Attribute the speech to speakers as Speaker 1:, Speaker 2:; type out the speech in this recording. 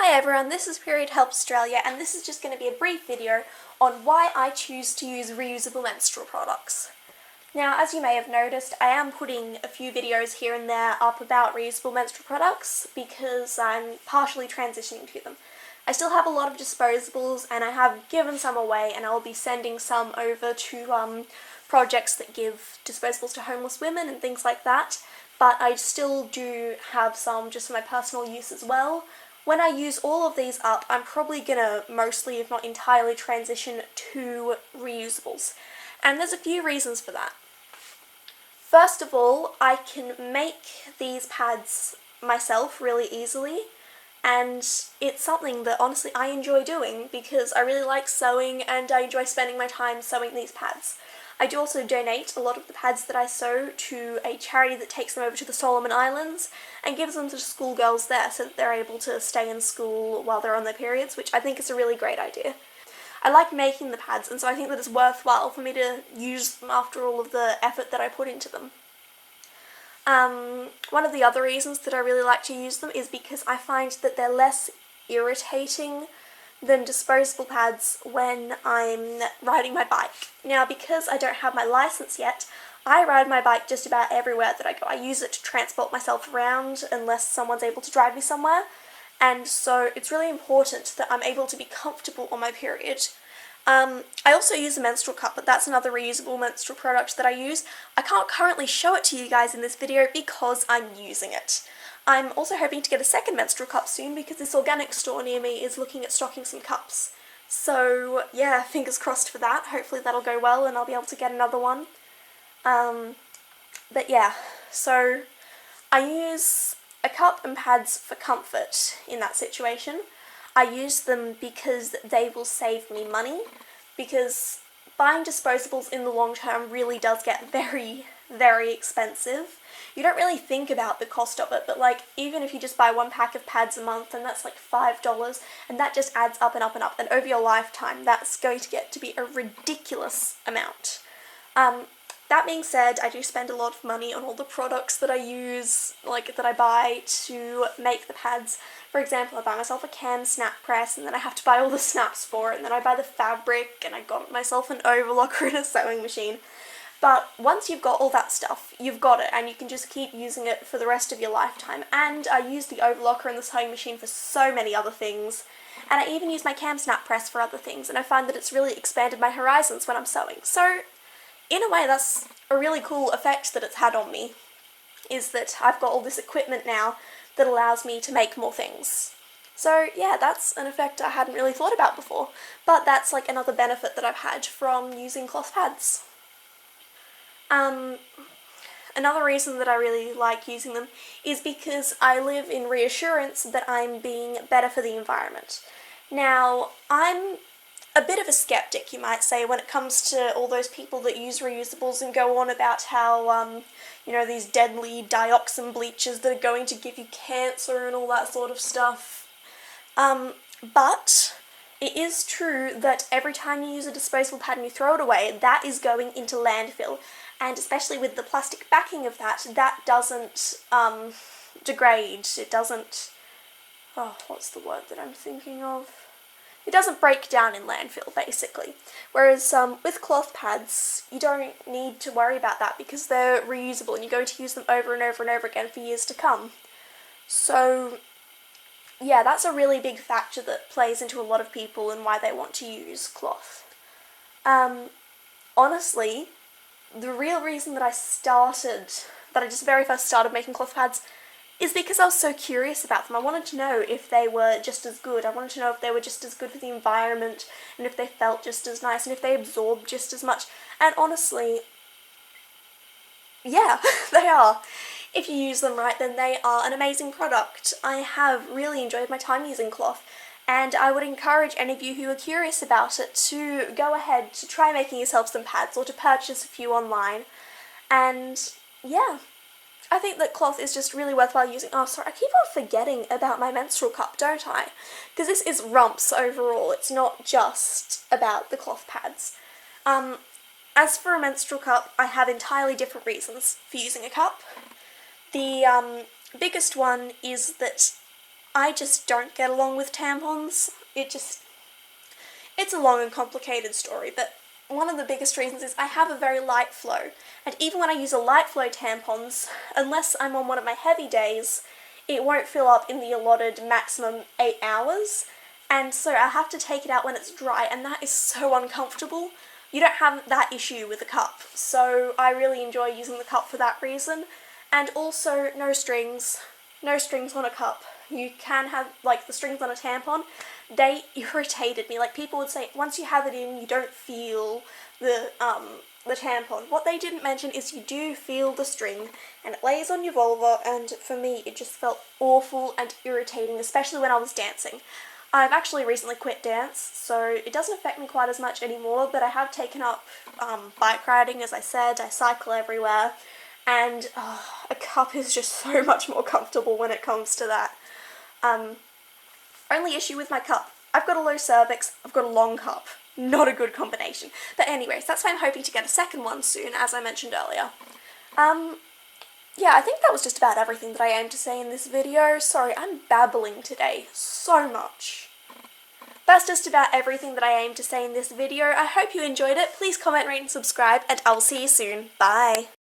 Speaker 1: Hi everyone, this is Period Help Australia, and this is just going to be a brief video on why I choose to use reusable menstrual products. Now, as you may have noticed, I am putting a few videos here and there up about reusable menstrual products because I'm partially transitioning to them. I still have a lot of disposables and I have given some away, and I'll be sending some over to projects that give disposables to homeless women and things like that, but I still do have some just for my personal use as well. When I use all of these up, I'm probably going to mostly, if not entirely, transition to reusables. And there's a few reasons for that. First of all, I can make these pads myself really easily, and it's something that honestly I enjoy doing because I really like sewing and I enjoy spending my time sewing these pads. I do also donate a lot of the pads that I sew to a charity that takes them over to the Solomon Islands and gives them to schoolgirls there so that they're able to stay in school while they're on their periods, which I think is a really great idea. I like making the pads, and so I think that it's worthwhile for me to use them after all of the effort that I put into them. One of the other reasons that I really like to use them is because I find that they're less irritating than disposable pads when I'm riding my bike. Now, because I don't have my license yet, I ride my bike just about everywhere that I go. I use it to transport myself around unless someone's able to drive me somewhere, and so it's really important that I'm able to be comfortable on my period. I also use a menstrual cup, but that's another reusable menstrual product that I use. I can't currently show it to you guys in this video because I'm using it. I'm also hoping to get a second menstrual cup soon because this organic store near me is looking at stocking some cups. So yeah, fingers crossed for that. Hopefully that'll go well and I'll be able to get another one. But yeah, so I use a cup and pads for comfort in that situation. I use them because they will save me money, because buying disposables in the long term really does get very, very expensive. You don't really think about the cost of it, but like even if you just buy one pack of pads a month, and that's like $5, and that just adds up and up and up, and over your lifetime that's going to get to be a ridiculous amount. That being said, I do spend a lot of money on all the products that I use, like that I buy to make the pads. For example, I buy myself a cam snap press, and then I have to buy all the snaps for it, and then I buy the fabric, and I got myself an overlocker and a sewing machine. But once you've got all that stuff, you've got it, and you can just keep using it for the rest of your lifetime. And I use the overlocker and the sewing machine for so many other things, and I even use my cam snap press for other things, and I find that it's really expanded my horizons when I'm sewing. So in a way, that's a really cool effect that it's had on me, is that I've got all this equipment now that allows me to make more things. So yeah, that's an effect I hadn't really thought about before, but that's like another benefit that I've had from using cloth pads. Another reason that I really like using them is because I live in reassurance that I'm being better for the environment. Now, I'm a bit of a skeptic, you might say, when it comes to all those people that use reusables and go on about how, you know, these deadly dioxin bleaches that are going to give you cancer and all that sort of stuff. But it is true that every time you use a disposable pad and you throw it away, that is going into landfill. And especially with the plastic backing of that, that doesn't degrade. It doesn't, oh, what's the word that I'm thinking of? It doesn't break down in landfill, basically. Whereas with cloth pads, you don't need to worry about that because they're reusable and you're going to use them over and over and over again for years to come. So yeah, that's a really big factor that plays into a lot of people and why they want to use cloth. Honestly, the real reason that I just very first started making cloth pads is because I was so curious about them. I wanted to know if they were just as good. I wanted to know if they were just as good for the environment, and if they felt just as nice, and if they absorbed just as much. And honestly, yeah, they are. If you use them right, then they are an amazing product. I have really enjoyed my time using cloth, and I would encourage any of you who are curious about it to go ahead to try making yourself some pads or to purchase a few online. And yeah, I think that cloth is just really worthwhile using. Oh, sorry, I keep on forgetting about my menstrual cup, don't I? Because this is RUMPs overall, it's not just about the cloth pads. As for a menstrual cup, I have entirely different reasons for using a cup. The biggest one is that I just don't get along with tampons. It's a long and complicated story, but one of the biggest reasons is I have a very light flow, and even when I use a light flow tampons, unless I'm on one of my heavy days, it won't fill up in the allotted maximum 8 hours, and so I have to take it out when it's dry, and that is so uncomfortable. You don't have that issue with a cup, so I really enjoy using the cup for that reason. And also, no strings on a cup. You can have, like, the strings on a tampon, they irritated me. Like, people would say, once you have it in, you don't feel the tampon. What they didn't mention is you do feel the string, and it lays on your vulva, and for me, it just felt awful and irritating, especially when I was dancing. I've actually recently quit dance, so it doesn't affect me quite as much anymore, but I have taken up bike riding, as I said. I cycle everywhere, and a cup is just so much more comfortable when it comes to that. Only issue with my cup, I've got a low cervix, I've got a long cup. Not a good combination. But anyways, that's why I'm hoping to get a second one soon, as I mentioned earlier. Yeah, I think that was just about everything that I aimed to say in this video. Sorry, I'm babbling today so much. That's just about everything that I aimed to say in this video. I hope you enjoyed it. Please comment, rate and subscribe, and I'll see you soon. Bye!